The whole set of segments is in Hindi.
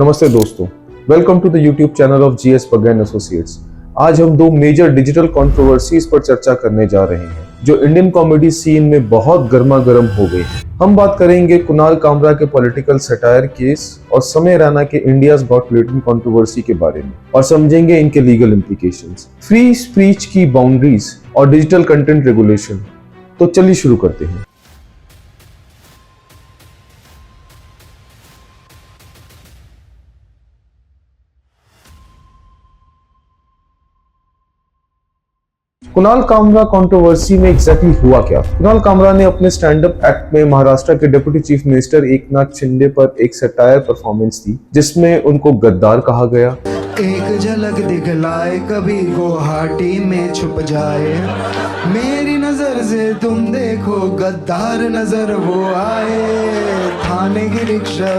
नमस्ते दोस्तों, welcome to the YouTube channel of GS पगैन एसोसिएट्स। आज हम दो मेजर डिजिटल कंट्रोवर्सीज पर चर्चा करने जा रहे हैं जो इंडियन कॉमेडी सीन में बहुत गर्मा गर्म हो गई है। हम बात करेंगे कुणाल कामरा के पॉलिटिकल सटायर केस और समय रैना के इंडियाज गॉट लेटेंट कंट्रोवर्सी के बारे में और समझेंगे इनके लीगल इम्प्लीकेशंस, फ्री स्पीच की बाउंड्रीज और डिजिटल कंटेंट रेगुलेशन। तो चलिए शुरू करते हैं। कुणाल कामरा कंट्रोवर्सी में एग्जैक्टली हुआ क्या? कुणाल कामरा ने अपने स्टैंड अप एक्ट में महाराष्ट्र के deputy chief minister Eknath Shinde पर एक सटायर परफॉर्मेंस दी जिसमें उनको गद्दार कहा गया। एक झलक दिखलाए कभी गुवाहाटी में छुप जाए, मेरी नजर से तुम देखो गद्दार नजर वो आए, थाने की रिक्शा।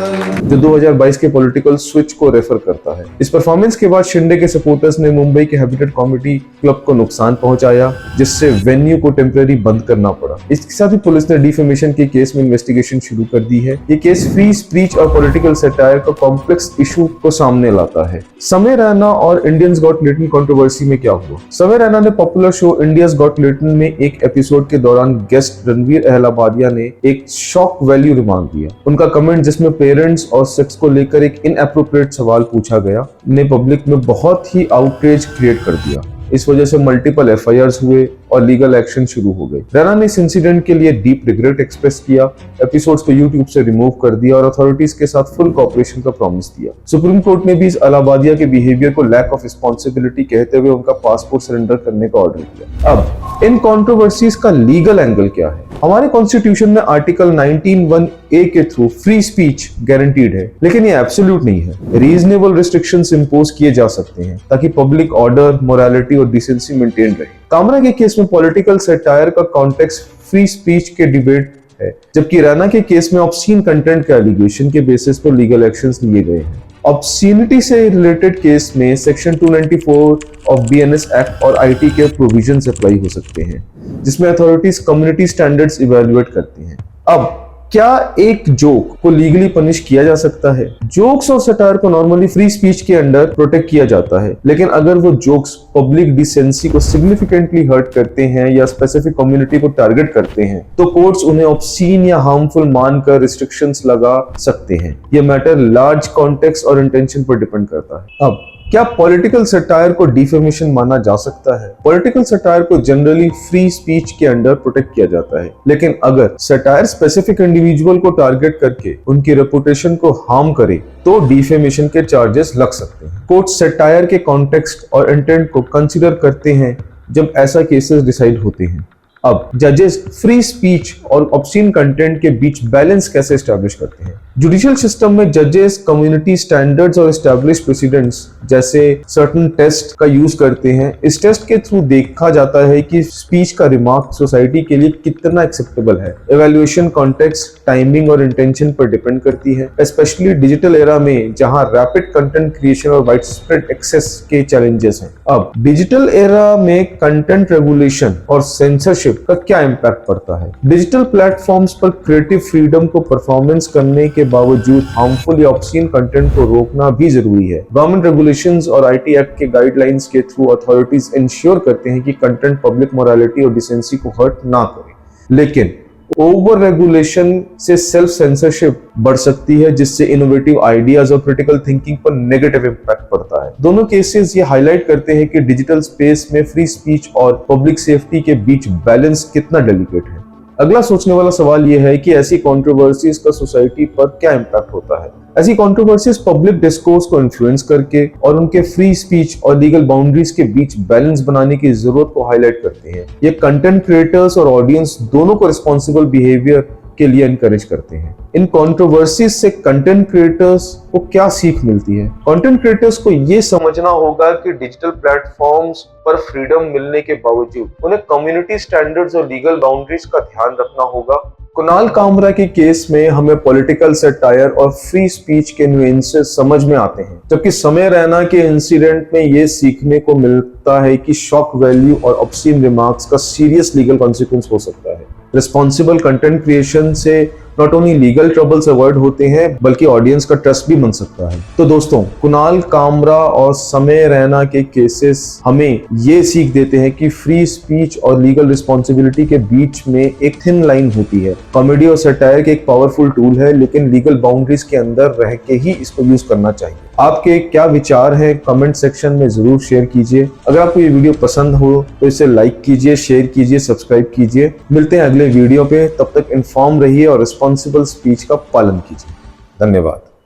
जो 2022 के पॉलिटिकल स्विच को रेफर करता है। इस परफॉर्मेंस के बाद शिंदे के सपोर्टर्स ने मुंबई के हैबिटेट कॉमेडी क्लब को नुकसान पहुंचाया जिससे वेन्यू को टेम्परेरी बंद करना पड़ा। इसके साथ ही पुलिस ने डिफेमेशन के केस में इन्वेस्टिगेशन शुरू कर दी है। ये केस फ्री स्पीच और पॉलिटिकल सटायर का कॉम्प्लेक्स इशू को सामने लाता है। समय रैना और इंडियंस गॉट लेटेंट कंट्रोवर्सी में क्या हुआ? समय रैना ने popular show India's got latent में एक एपिसोड के दौरान गेस्ट रणवीर अहलाबादिया ने एक शॉक वैल्यू रिमार्क दिया। उनका कमेंट जिसमें पेरेंट्स और सेक्स को लेकर एक इनएप्रोप्रिएट सवाल पूछा गया ने पब्लिक में बहुत ही आउटरेज क्रिएट कर दिया। इस वजह से मल्टीपल एफआईआर्स हुए और लीगल एक्शन शुरू हो गए। रैना ने इस इंसिडेंट के लिए डीप रिग्रेट एक्सप्रेस किया, एपिसोड्स को यूट्यूब से रिमूव कर दिया और अथॉरिटीज के साथ फुल कोऑपरेशन का प्रॉमिस दिया। सुप्रीम कोर्ट ने भी इस अहलाबादिया के बिहेवियर को लैक ऑफ रिस्पॉन्सिबिलिटी कहते हुए उनका पासपोर्ट सरेंडर करने का ऑर्डर किया। अब इन कंट्रोवर्सीज का लीगल एंगल क्या है? हमारे कॉन्स्टिट्यूशन में आर्टिकल 19(1)(a) के थ्रू फ्री स्पीच गारंटीड है, लेकिन ये एब्सोल्यूट नहीं है। रीजनेबल रिस्ट्रिक्शंस इंपोज किए जा सकते हैं ताकि पब्लिक ऑर्डर, मोरालिटी और डिसेंसी मेंटेन रहे। कामरा के केस में पॉलिटिकल सटायर का कॉन्टेक्स्ट फ्री स्पीच के डिबेट है, जबकि रैना के केस में ऑब्सीन कंटेंट के एलिगेशन के बेसिस पर लीगल एक्शंस लिए गए हैं। ऑब्सीनिटी से रिलेटेड केस में सेक्शन 294 ऑफ बीएनएस एक्ट और आईटी के प्रोविजंस अप्लाई हो सकते हैं जिसमें अथॉरिटीज कम्युनिटी स्टैंडर्ड्स इवैल्यूएट करती हैं। अब क्या एक जोक को लीगली पनिश किया जा सकता है? जोक्स और सटायर को नॉर्मली फ्री स्पीच के अंडर प्रोटेक्ट किया जाता है, लेकिन अगर वो जोक्स पब्लिक डिसेंसी को सिग्निफिकेंटली हर्ट करते हैं या स्पेसिफिक कम्युनिटी को टारगेट करते हैं तो कोर्ट्स उन्हें ऑब्सीन या हार्मफुल मानकर रिस्ट्रिक्शंस लगा सकते हैं। ये मैटर लार्ज कॉन्टेक्स्ट और इंटेंशन पर डिपेंड करता है। अब क्या पॉलिटिकल सटायर को डिफेमेशन माना जा सकता है? पॉलिटिकल सटायर को जनरली फ्री स्पीच के अंडर प्रोटेक्ट किया जाता है, लेकिन अगर सटायर स्पेसिफिक इंडिविजुअल को टारगेट करके उनकी रेपुटेशन को हार्म करे तो डिफेमेशन के चार्जेस लग सकते हैं। कोर्ट सटायर के कॉन्टेक्स्ट और इंटेंट को कंसीडर करते हैं जब ऐसा केसेस डिसाइड होते हैं। अब जजेस फ्री स्पीच और ऑब्सीन कंटेंट के बीच बैलेंस कैसे एस्टैब्लिश करते हैं? जुडिशियल सिस्टम में जजेस कम्युनिटी स्टैंडर्ड्स और एस्टैब्लिश प्रेसिडेंट्स जैसे सर्टेन टेस्ट का यूज करते हैं। इस टेस्ट के थ्रू देखा जाता है कि स्पीच का रिमार्क सोसाइटी के लिए कितना एक्सेप्टेबल है। एवेल्युएशन कॉन्टेक्स्ट, टाइमिंग और इंटेंशन पर डिपेंड करती है, स्पेशली डिजिटल एरा में जहां रैपिड कंटेंट क्रिएशन और वाइड स्प्रेड एक्सेस के चैलेंजेस हैं। अब डिजिटल एरा में कंटेंट रेगुलेशन और सेंसरशिप का क्या इम्पैक्ट पड़ता है? डिजिटल प्लेटफॉर्म्स पर क्रिएटिव फ्रीडम को परफॉर्मेंस करने के बावजूद हार्मफुल या ऑब्सीन कंटेंट को रोकना भी जरूरी है। गवर्नमेंट रेगुलेशंस और आईटी एक्ट के गाइडलाइंस के थ्रू अथॉरिटीज इंश्योर करते हैं कि कंटेंट पब्लिक मोरालिटी और डिसेंसी को हर्ट ना करे, लेकिन ओवर रेगुलेशन से सेल्फ सेंसरशिप बढ़ सकती है जिससे इनोवेटिव आइडियाज और क्रिटिकल थिंकिंग पर नेगेटिव इंपैक्ट पड़ता है। दोनों केसेस ये हाईलाइट करते हैं कि डिजिटल स्पेस में फ्री स्पीच और पब्लिक सेफ्टी के बीच बैलेंस कितना डेलिकेट है। अगला सोचने वाला सवाल यह है कि ऐसी कंट्रोवर्सीज का सोसाइटी पर क्या इम्पैक्ट होता है? ऐसी कंट्रोवर्सीज पब्लिक डिस्कोर्स को इन्फ्लुएंस करके और उनके फ्री स्पीच और लीगल बाउंड्रीज के बीच बैलेंस बनाने की जरूरत को हाईलाइट करते हैं। ये कंटेंट क्रिएटर्स और ऑडियंस दोनों को रिस्पॉन्सिबल बिहेवियर के लिए एनकरेज करते हैं। इन कंट्रोवर्सीज से कंटेंट क्रिएटर्स को क्या सीख मिलती है? कंटेंट क्रिएटर्स को ये समझना होगा कि डिजिटल प्लेटफॉर्म्स पर फ्रीडम मिलने के बावजूद उन्हें कम्युनिटी स्टैंडर्ड्स और लीगल बाउंड्रीज का ध्यान रखना होगा। कुणाल कामरा के केस में हमें पॉलिटिकल सटायर और फ्री स्पीच के नुएंसेस समझ में आते हैं, जबकि समय रैना के इंसिडेंट में ये सीखने को मिलता है कि शॉक वैल्यू और ऑब्सीन रिमार्क्स का सीरियस लीगल कॉन्सिक्वेंस हो सकता है। रिस्पॉन्सिबल कंटेंट क्रिएशन से not only legal troubles avoid होते हैं बल्कि ऑडियंस का ट्रस्ट भी बन सकता है। तो दोस्तों, कुणाल कामरा और समय रैना के केसेस हमें ये सीख देते हैं कि फ्री स्पीच और लीगल रिस्पॉन्सिबिलिटी के बीच में एक थिन लाइन होती है। कॉमेडी और सटायर के एक पावरफुल टूल है, लेकिन लीगल बाउंड्रीज के अंदर रह के ही इसको यूज करना चाहिए। आपके क्या विचार हैं कमेंट सेक्शन में जरूर शेयर कीजिए। अगर आपको ये वीडियो पसंद हो तो इसे लाइक कीजिए, शेयर कीजिए, सब्सक्राइब कीजिए। मिलते हैं अगले वीडियो पे, तब तक इन्फॉर्म रहिए और रिस्पॉन्सिबल स्पीच का पालन कीजिए। धन्यवाद।